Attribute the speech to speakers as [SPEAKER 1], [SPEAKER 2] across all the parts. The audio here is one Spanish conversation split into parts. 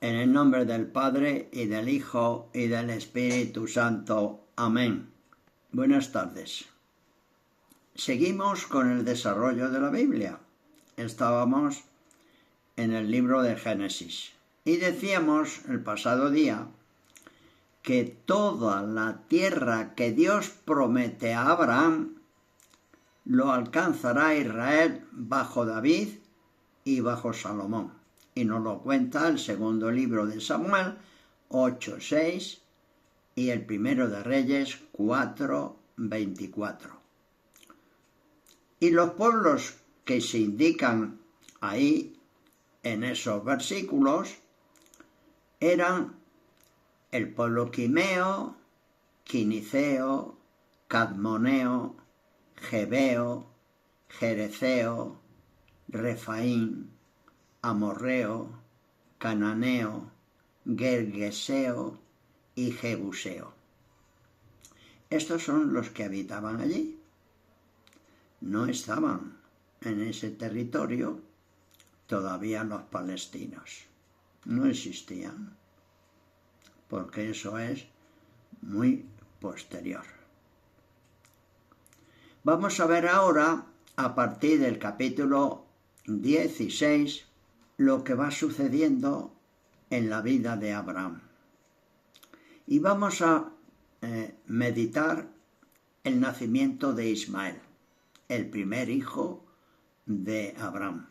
[SPEAKER 1] En el nombre del Padre, y del Hijo, y del Espíritu Santo. Amén. Buenas tardes. Seguimos con el desarrollo de la Biblia. Estábamos en el libro de Génesis. Y decíamos el pasado día que toda la tierra que Dios promete a Abraham lo alcanzará Israel bajo David y bajo Salomón. Y nos lo cuenta el segundo libro de Samuel 8:6 y el primero de Reyes 4:24. Y los pueblos que se indican ahí en esos versículos eran el pueblo quimeo, quiniceo, cadmoneo, jebeo, jereceo, refaín, amorreo, cananeo, gergeseo y jebuseo. Estos son los que habitaban allí. No estaban en ese territorio todavía los palestinos. No existían, porque eso es muy posterior. Vamos a ver ahora, a partir del capítulo 16, lo que va sucediendo en la vida de Abraham. Y vamos a meditar el nacimiento de Ismael, el primer hijo de Abraham.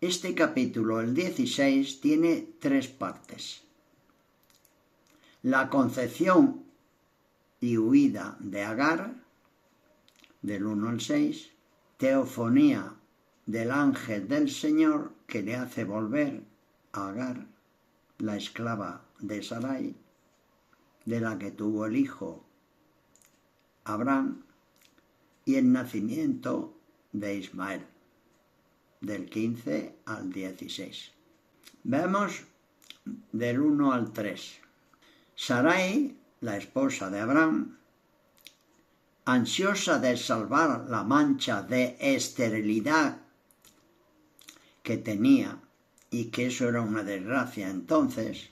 [SPEAKER 1] Este capítulo, el 16, tiene 3 partes. La concepción y huida de Agar, del 1 al 6, teofonía del ángel del Señor que le hace volver a Agar, la esclava de Sarai, de la que tuvo el hijo Abraham, y el nacimiento de Ismael, del 15 al 16. Vemos del 1 al 3. Sarai, la esposa de Abraham, ansiosa de salvar la mancha de esterilidad que tenía, y que eso era una desgracia entonces,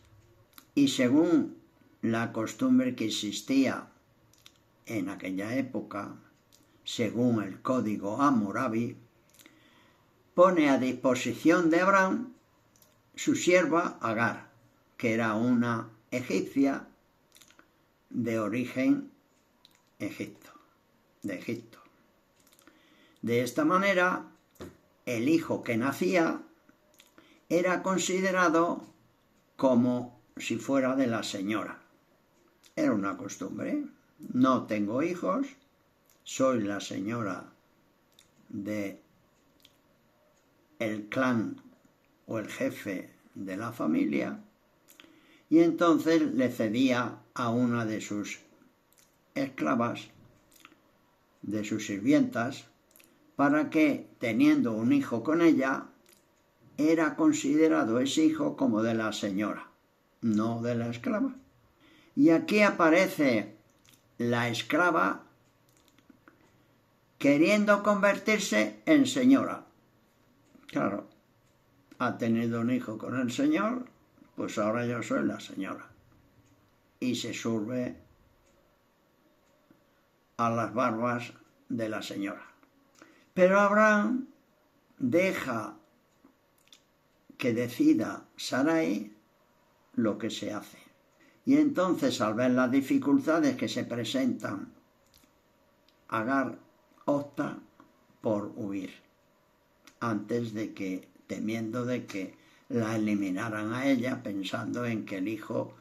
[SPEAKER 1] y según la costumbre que existía en aquella época, según el código Hammurabi, pone a disposición de Abraham su sierva Agar, que era una egipcia de origen de Egipto. De esta manera, el hijo que nacía era considerado como si fuera de la señora. Era una costumbre. No tengo hijos, soy la señora de el clan o el jefe de la familia, y entonces le cedía a una de sus esclavas, de sus sirvientas, para que, teniendo un hijo con ella, era considerado ese hijo como de la señora, no de la esclava. Y aquí aparece la esclava queriendo convertirse en señora. Claro, ha tenido un hijo con el Señor, pues ahora yo soy la señora. Y se sirve a las barbas de la señora. Pero Abraham deja que decida Sarai lo que se hace. Y entonces, al ver las dificultades que se presentan, Agar opta por huir, antes de que, temiendo de que la eliminaran a ella, pensando en que el hijo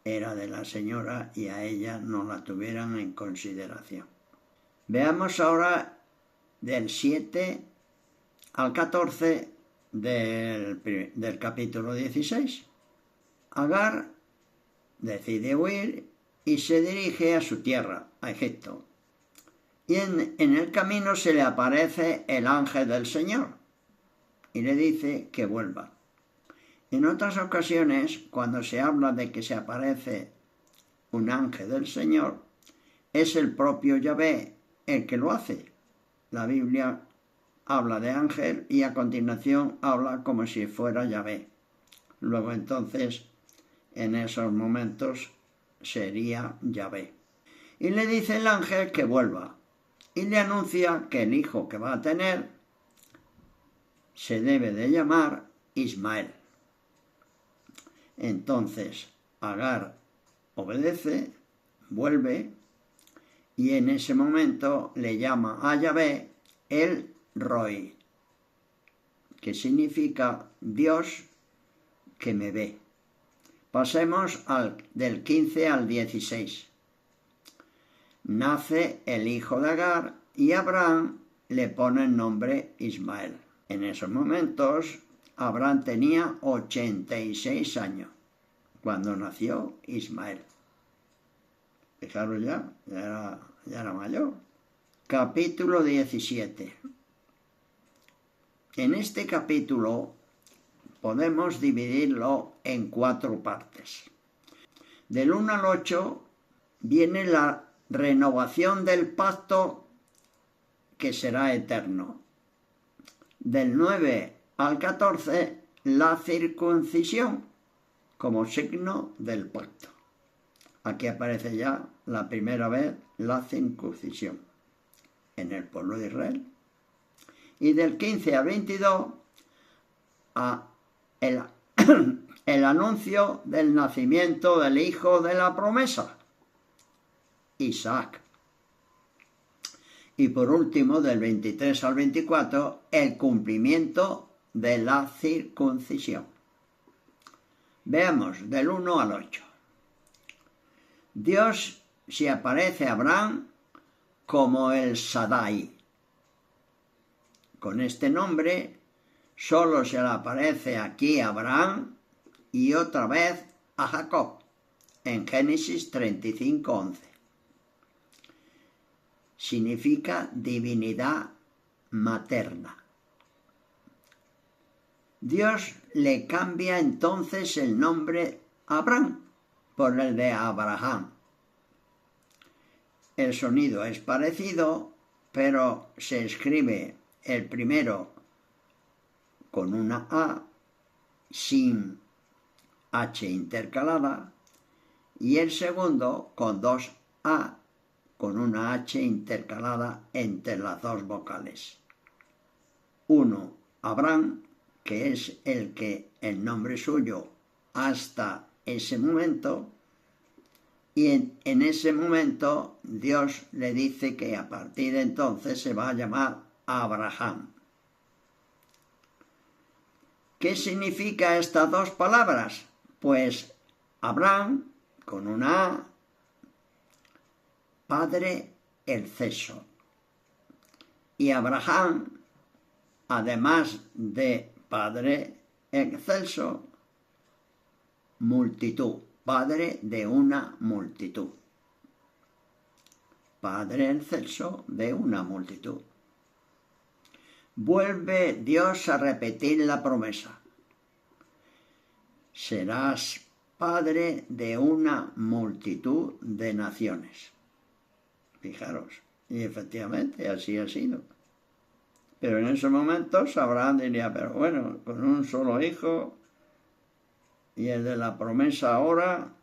[SPEAKER 1] era de la señora y a ella no la tuvieran en consideración. Veamos ahora del 7 al 14 del capítulo 16. Agar decide huir y se dirige a su tierra, a Egipto. Y en el camino se le aparece el ángel del Señor y le dice que vuelva. En otras ocasiones, cuando se habla de que se aparece un ángel del Señor, es el propio Yahvé el que lo hace. La Biblia habla de ángel y a continuación habla como si fuera Yahvé. Luego entonces, en esos momentos, sería Yahvé. Y le dice el ángel que vuelva. Y le anuncia que el hijo que va a tener se debe de llamar Ismael. Entonces Agar obedece, vuelve, y en ese momento le llama a Yahvé el Roi, que significa Dios que me ve. Pasemos del 15 al 16. Nace el hijo de Agar y Abraham le pone el nombre Ismael. En esos momentos Abraham tenía 86 años cuando nació Ismael. Fijaros ya era mayor. Capítulo 17. En este capítulo podemos dividirlo en 4 partes. Del 1 al 8 viene la renovación del pacto que será eterno. Del 9 al 14, la circuncisión como signo del pacto. Aquí aparece ya la primera vez la circuncisión en el pueblo de Israel. Y del 15 al 22, el anuncio del nacimiento del hijo de la promesa, Isaac. Y por último, del 23 al 24, el cumplimiento de la circuncisión. Veamos del 1 al 8. Dios se aparece a Abraham como el Shaddai. Con este nombre solo se le aparece aquí a Abraham y otra vez a Jacob, en Génesis 35:11. Significa divinidad materna. Dios le cambia entonces el nombre Abraham por el de Abraham. El sonido es parecido, pero se escribe el primero con una A sin H intercalada y el segundo con 2 A con una H intercalada entre las 2 vocales. Uno, Abraham, que es el nombre suyo hasta ese momento, y en ese momento Dios le dice que a partir de entonces se va a llamar Abraham. ¿Qué significa estas 2 palabras? Pues Abraham, con una A, Padre excelso. Y Abraham, además de Padre excelso, multitud, Padre de una multitud. Padre excelso de una multitud. Vuelve Dios a repetir la promesa. Serás padre de una multitud de naciones. Fijaros, y efectivamente así ha sido. Pero en esos momentos Abraham diría, pero bueno, con un solo hijo y el de la promesa ahora,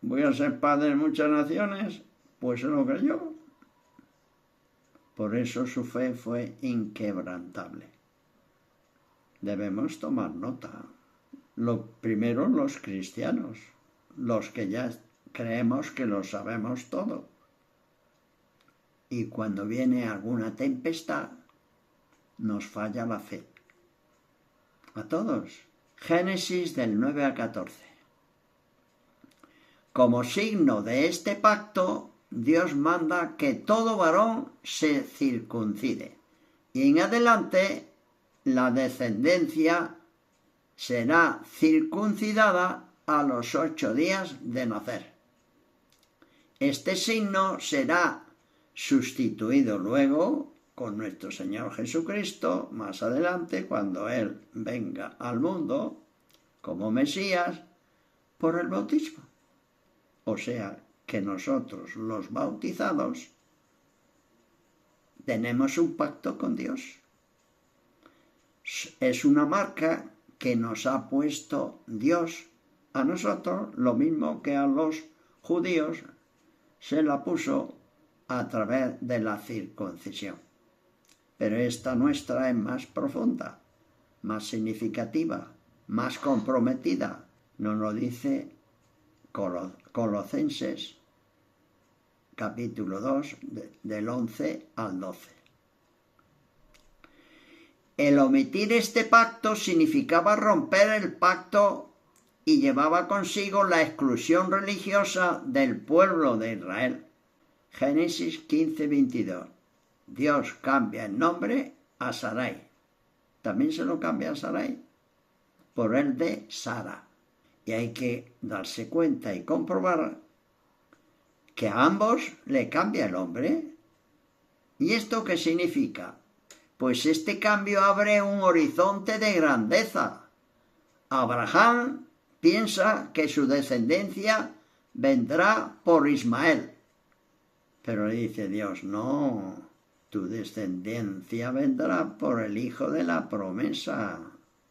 [SPEAKER 1] voy a ser padre de muchas naciones, pues se lo creyó. Por eso su fe fue inquebrantable. Debemos tomar nota. Primero los cristianos, los que ya creemos que lo sabemos todo. Y cuando viene alguna tempestad, nos falla la fe. A todos. Génesis del 9 al 14. Como signo de este pacto, Dios manda que todo varón se circuncide. Y en adelante, la descendencia será circuncidada a los 8 días de nacer. Este signo será sustituido luego con nuestro Señor Jesucristo más adelante, cuando Él venga al mundo como Mesías, por el bautismo. O sea, que nosotros, los bautizados, tenemos un pacto con Dios. Es una marca que nos ha puesto Dios a nosotros, lo mismo que a los judíos se la puso a través de la circuncisión. Pero esta nuestra es más profunda, más significativa, más comprometida. Nos lo dice Colosenses capítulo 2 del 11 al 12. El omitir este pacto significaba romper el pacto y llevaba consigo la exclusión religiosa del pueblo de Israel. Génesis 15, 22. Dios cambia el nombre a Sarai. También se lo cambia a Sarai por el de Sara. Y hay que darse cuenta y comprobar que a ambos le cambia el nombre. ¿Y esto qué significa? Pues este cambio abre un horizonte de grandeza. Abraham piensa que su descendencia vendrá por Ismael. Pero le dice Dios, no, tu descendencia vendrá por el hijo de la promesa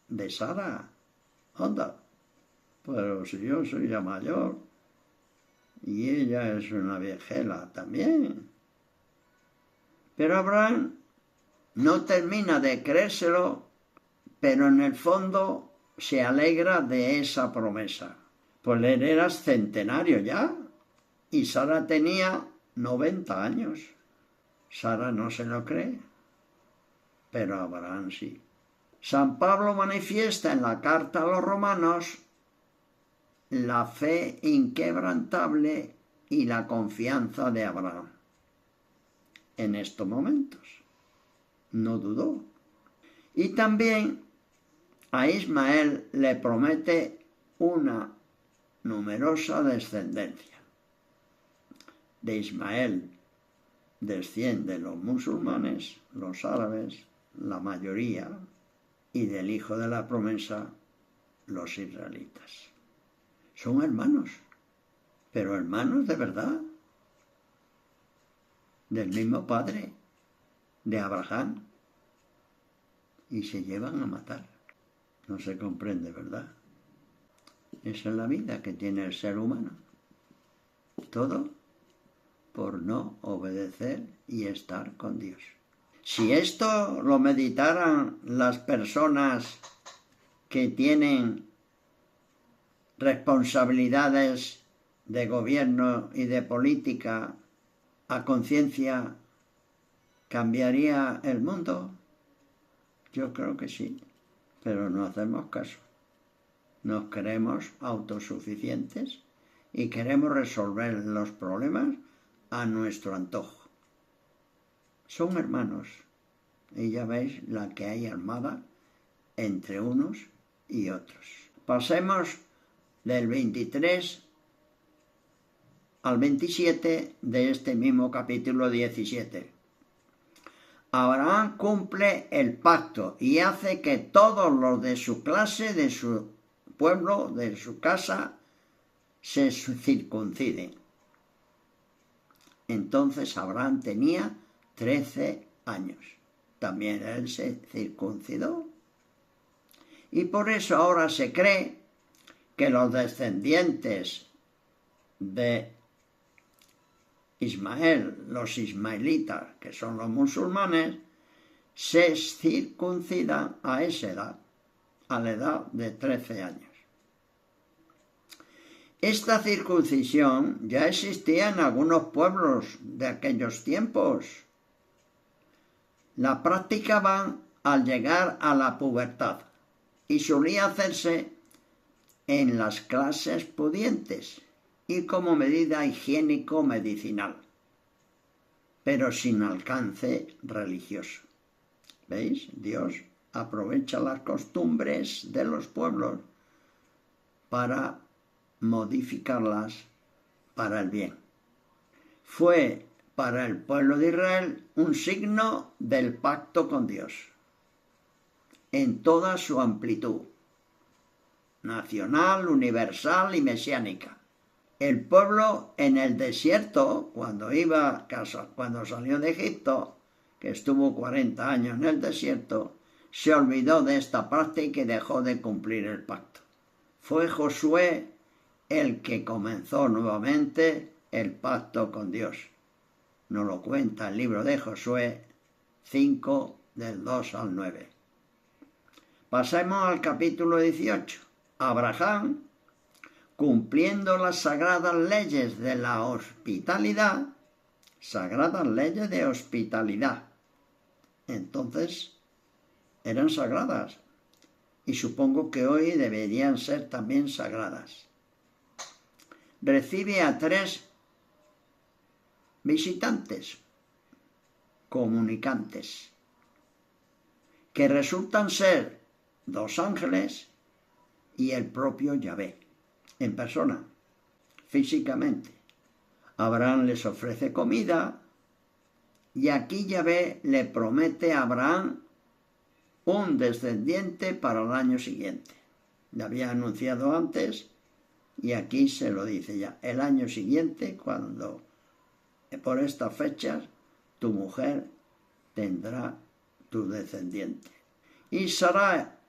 [SPEAKER 1] de Sara. Anda, pero si yo soy ya mayor y ella es una viejela también. Pero Abraham no termina de creérselo, pero en el fondo se alegra de esa promesa. Pues él era centenario ya y Sara tenía 90 años. Sara no se lo cree, pero Abraham sí. San Pablo manifiesta en la carta a los romanos la fe inquebrantable y la confianza de Abraham. En estos momentos no dudó. Y también a Ismael le promete una numerosa descendencia. De Ismael descienden los musulmanes, los árabes, la mayoría, y del hijo de la promesa, los israelitas. Son hermanos, pero hermanos de verdad, del mismo padre, de Abraham, y se llevan a matar. No se comprende, ¿verdad? Esa es la vida que tiene el ser humano. Todo por no obedecer y estar con Dios. Si esto lo meditaran las personas que tienen responsabilidades de gobierno y de política a conciencia, ¿cambiaría el mundo? Yo creo que sí, pero no hacemos caso. Nos creemos autosuficientes y queremos resolver los problemas a nuestro antojo. Son hermanos, y ya veis la que hay armada entre unos y otros. Pasemos del 23 al 27 de este mismo capítulo 17. Abraham cumple el pacto y hace que todos los de su clase, de su pueblo, de su casa, se circunciden. Entonces Abraham tenía 13 años. También él se circuncidó. Y por eso ahora se cree que los descendientes de Ismael, los ismaelitas, que son los musulmanes, se circuncidan a esa edad, a la edad de 13 años. Esta circuncisión ya existía en algunos pueblos de aquellos tiempos. La practicaban al llegar a la pubertad y solía hacerse en las clases pudientes y como medida higiénico-medicinal, pero sin alcance religioso. ¿Veis? Dios aprovecha las costumbres de los pueblos para modificarlas para el bien. Fue para el pueblo de Israel un signo del pacto con Dios, en toda su amplitud, nacional, universal y mesiánica. El pueblo en el desierto, cuando salió de Egipto, que estuvo 40 años en el desierto, se olvidó de esta práctica y dejó de cumplir el pacto. Fue Josué el que comenzó nuevamente el pacto con Dios. Nos lo cuenta el libro de Josué 5, del 2 al 9. Pasemos al capítulo 18. Abraham, cumpliendo las sagradas leyes de la hospitalidad, sagradas leyes de hospitalidad. Entonces, eran sagradas. Y supongo que hoy deberían ser también sagradas. Recibe a 3 visitantes, comunicantes, que resultan ser 2 ángeles y el propio Yahvé, en persona, físicamente. Abraham les ofrece comida y aquí Yahvé le promete a Abraham un descendiente para el año siguiente. Le había anunciado antes y aquí se lo dice ya. El año siguiente, cuando por estas fechas, tu mujer tendrá tu descendiente. Y Sara,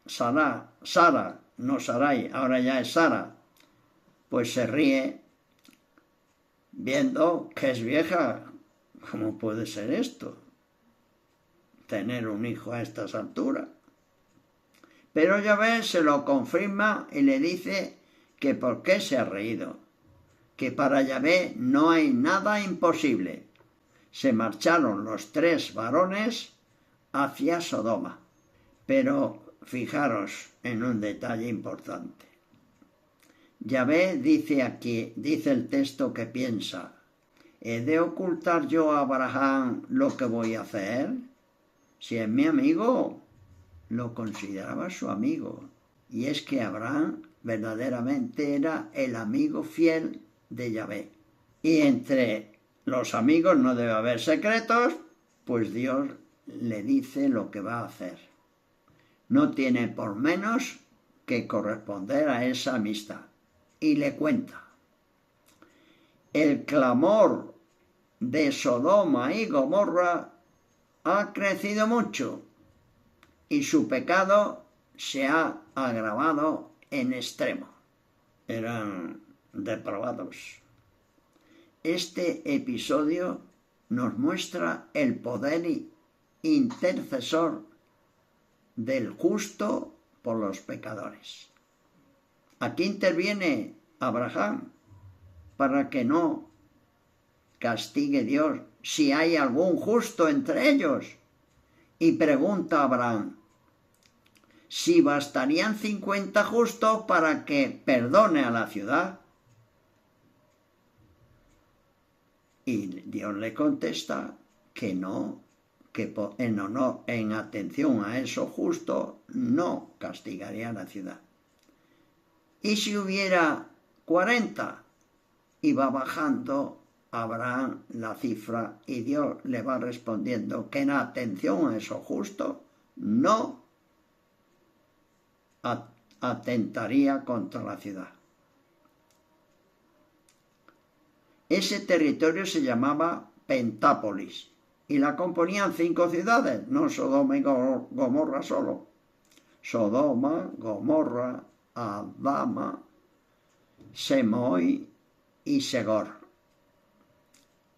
[SPEAKER 1] no Sarai, ahora ya es Sara, pues se ríe viendo que es vieja. ¿Cómo puede ser esto? Tener un hijo a estas alturas. Pero Yahvé se lo confirma y le dice que por qué se ha reído, que para Yahvé no hay nada imposible. Se marcharon los 3 varones hacia Sodoma. Pero fijaros en un detalle importante. Yahvé dice aquí, dice el texto que piensa, ¿he de ocultar yo a Abraham lo que voy a hacer? Si es mi amigo, lo consideraba su amigo. Y es que Abraham verdaderamente era el amigo fiel de Yahvé. Y entre los amigos no debe haber secretos, pues Dios le dice lo que va a hacer. No tiene por menos que corresponder a esa amistad. Y le cuenta. El clamor de Sodoma y Gomorra ha crecido mucho y su pecado se ha agravado en extremo. Eran depravados. Este episodio nos muestra el poder intercesor del justo por los pecadores. Aquí interviene Abraham para que no castigue Dios si hay algún justo entre ellos. Y pregunta a Abraham si bastarían 50 justos para que perdone a la ciudad. Y Dios le contesta que no, que en atención a eso justo no castigaría a la ciudad. Y si hubiera 40, y va bajando Abraham la cifra y Dios le va respondiendo que en atención a eso justo no atentaría contra la ciudad. Ese territorio se llamaba Pentápolis y la componían 5 ciudades, no Sodoma y Gomorra solo. Sodoma, Gomorra, Adama, Semoy y Segor.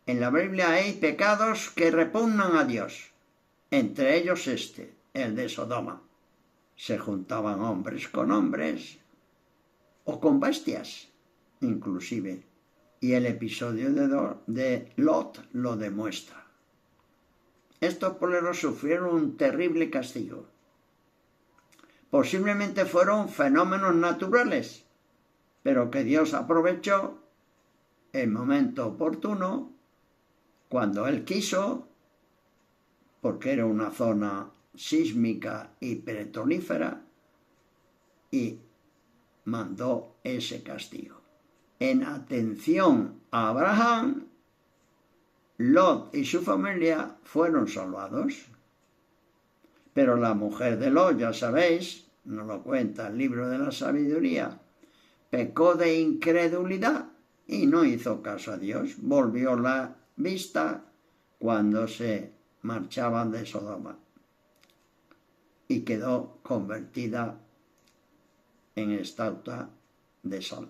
[SPEAKER 1] En la Biblia hay pecados que repugnan a Dios, entre ellos el de Sodoma. Se juntaban hombres con hombres o con bestias, inclusive. Y el episodio de Lot lo demuestra. Estos pueblos sufrieron un terrible castigo. Posiblemente fueron fenómenos naturales, pero que Dios aprovechó el momento oportuno, cuando Él quiso, porque era una zona sísmica y petrolífera, y mandó ese castigo. En atención a Abraham, Lot y su familia fueron salvados. Pero la mujer de Lot, ya sabéis, nos lo cuenta el libro de la sabiduría, pecó de incredulidad y no hizo caso a Dios. Volvió la vista cuando se marchaban de Sodoma. y quedó convertida en estatua de sal.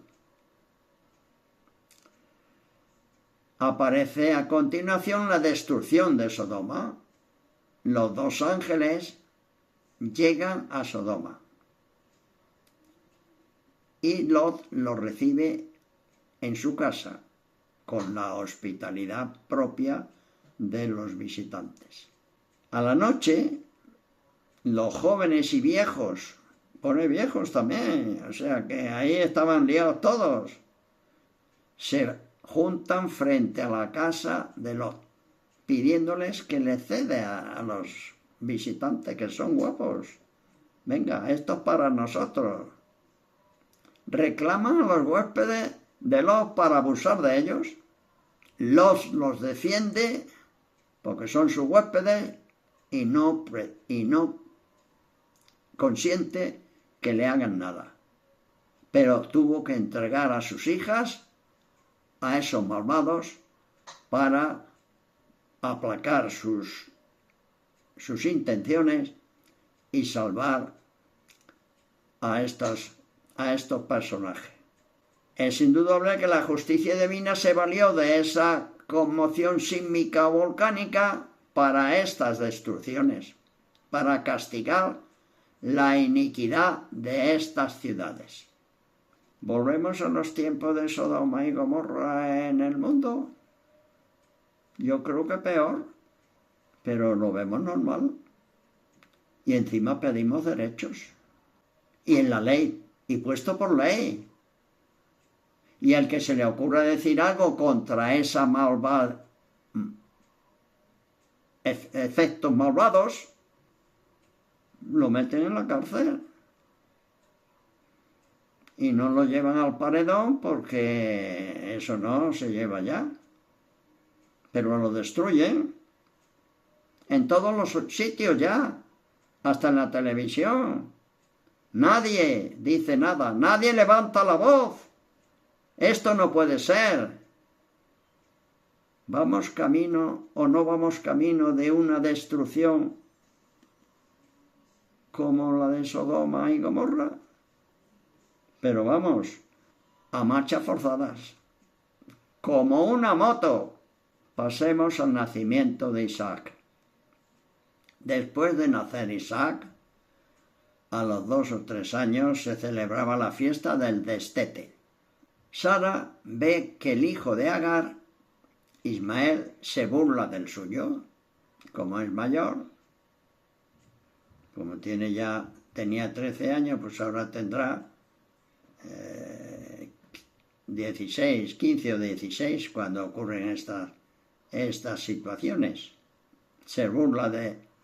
[SPEAKER 1] Aparece a continuación la destrucción de Sodoma. Los dos ángeles llegan a Sodoma y Lot los recibe en su casa con la hospitalidad propia de los visitantes. A la noche, los jóvenes y viejos, pone viejos también, o sea que ahí estaban liados todos, se juntan frente a la casa de Lot, pidiéndoles que le cede a los visitantes, que son guapos. Venga, esto es para nosotros. Reclaman a los huéspedes de Lot para abusar de ellos. Lot los defiende porque son sus huéspedes y no consiente que le hagan nada. Pero tuvo que entregar a sus hijas a esos malvados para aplacar sus intenciones y salvar a estos personajes. Es indudable que la justicia divina se valió de esa conmoción sísmica o volcánica para estas destrucciones, para castigar la iniquidad de estas ciudades. ¿Volvemos a los tiempos de Sodoma y Gomorra en el mundo? Yo creo que peor, pero lo vemos normal. Y encima pedimos derechos. Y en la ley, y puesto por ley. Y al que se le ocurra decir algo contra esa efectos malvados, lo meten en la cárcel. Y no lo llevan al paredón porque eso no se lleva ya. Pero lo destruyen en todos los sitios ya, hasta en la televisión. Nadie dice nada, nadie levanta la voz. Esto no puede ser. ¿Vamos camino o no vamos camino de una destrucción como la de Sodoma y Gomorra? Pero vamos, a marchas forzadas, como una moto. Pasemos al nacimiento de Isaac. Después de nacer Isaac, a los 2 o 3 años se celebraba la fiesta del destete. Sara ve que el hijo de Agar, Ismael, se burla del suyo, como es mayor. Como tenía 13 años, pues ahora tendrá 16, 15 o 16 cuando ocurren estas situaciones. Se burla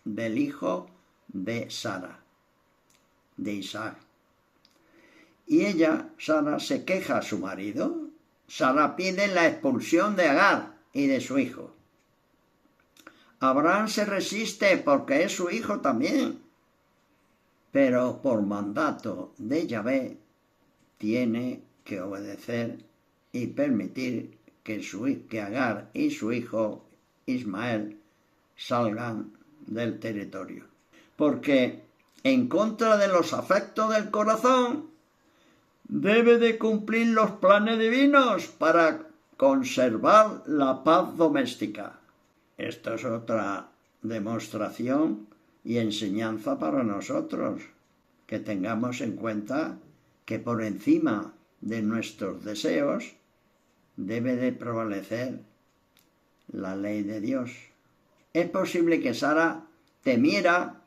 [SPEAKER 1] del hijo de Sara, de Isaac. Y ella, Sara, se queja a su marido. Sara pide la expulsión de Agar y de su hijo. Abraham se resiste porque es su hijo también. Pero por mandato de Yahvé tiene que obedecer y permitir que Agar y su hijo Ismael salgan del territorio. Porque en contra de los afectos del corazón, debe de cumplir los planes divinos para conservar la paz doméstica. Esto es otra demostración y enseñanza para nosotros, que tengamos en cuenta que por encima de nuestros deseos debe de prevalecer la ley de Dios. Es posible que Sara temiera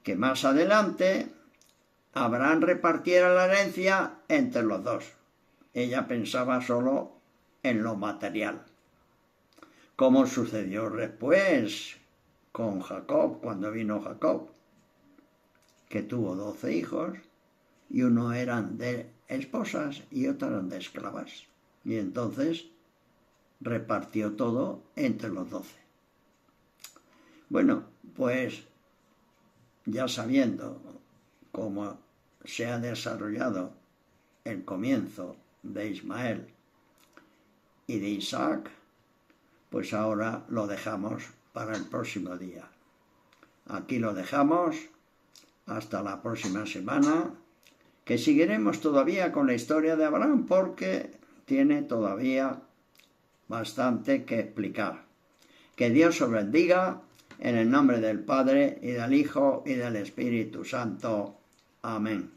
[SPEAKER 1] que más adelante Abraham repartiera la herencia entre los dos. Ella pensaba solo en lo material, como sucedió después con Jacob, cuando vino Jacob, que tuvo 12 hijos, y uno eran de esposas y otros eran de esclavas. Y entonces repartió todo entre los 12. Bueno, pues ya sabiendo cómo se ha desarrollado el comienzo de Ismael y de Isaac, pues ahora lo dejamos para el próximo día. Aquí lo dejamos. hasta la próxima semana, que seguiremos todavía con la historia de Abraham porque tiene todavía bastante que explicar. Que Dios os bendiga en el nombre del Padre y del Hijo y del Espíritu Santo. Amén.